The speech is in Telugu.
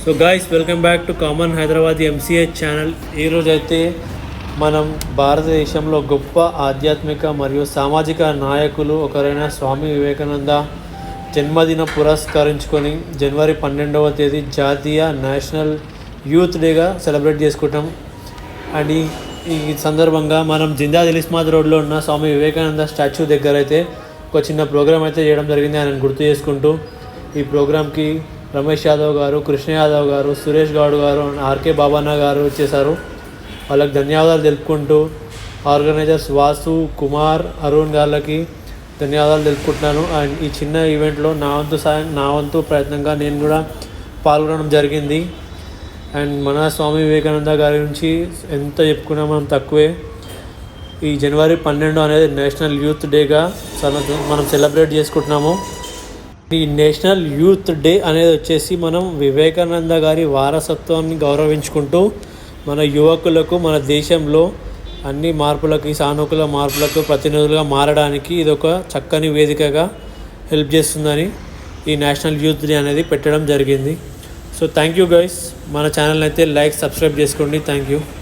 So guys welcome back to common Hyderabad MCA channel. ఈరోజు అయితే మనం భారతదేశంలో గొప్ప ఆధ్యాత్మిక మరియు సామాజిక నాయకులు ఒకరైన స్వామి వివేకానంద జన్మదిన పురస్కరించుకొని జనవరి 12వ తేదీ జాతీయ నేషనల్ యూత్ డేగా సెలబ్రేట్ చేసుకుంటాం. అండ్ ఈ సందర్భంగా మనం జిందాల్ ఇస్మాద్ రోడ్లో ఉన్న స్వామి వివేకానంద స్టాచ్యూ దగ్గర అయితే ఒక చిన్న ప్రోగ్రామ్ అయితే చేయడం జరిగింది. ఆయన గుర్తు చేసుకుంటూ ఈ ప్రోగ్రామ్కి రమేష్ యాదవ్ గారు, కృష్ణ యాదవ్ గారు, సురేష్ గౌడ్ గారు, ఆర్కే బాబన్న గారు వచ్చేసారు. వాళ్ళకి ధన్యవాదాలు తెలుపుకుంటూ ఆర్గనైజర్స్ వాసు, కుమార్, అరుణ్ గారికి ధన్యవాదాలు తెలుపుకుంటున్నాను. అండ్ ఈ చిన్న ఈవెంట్లో నా వంతు ప్రయత్నంగా నేను కూడా పాల్గొనడం జరిగింది. అండ్ మన స్వామి వివేకానంద గారి గురించి ఎంత చెప్పుకున్నా మనం తక్కువే. ఈ జనవరి 12 అనేది నేషనల్ యూత్ డేగా మనం సెలబ్రేట్ చేసుకుంటున్నాము. ఈ నేషనల్ యూత్ డే అనేది వచ్చేసి మనం వివేకానంద గారి వారసత్వాన్ని గౌరవించుకుంటూ మన యువకులకు మన దేశంలో అన్ని మార్పులకి, సానుకూల మార్పులకు ప్రతినిధులుగా మారడానికి ఇది ఒక చక్కని వేదికగా హెల్ప్ చేస్తుందని ఈ నేషనల్ యూత్ డే అనేది పెట్టడం జరిగింది. So thank you guys. మన ఛానల్ అయితే లైక్, సబ్స్క్రైబ్ చేసుకోండి. Thank you.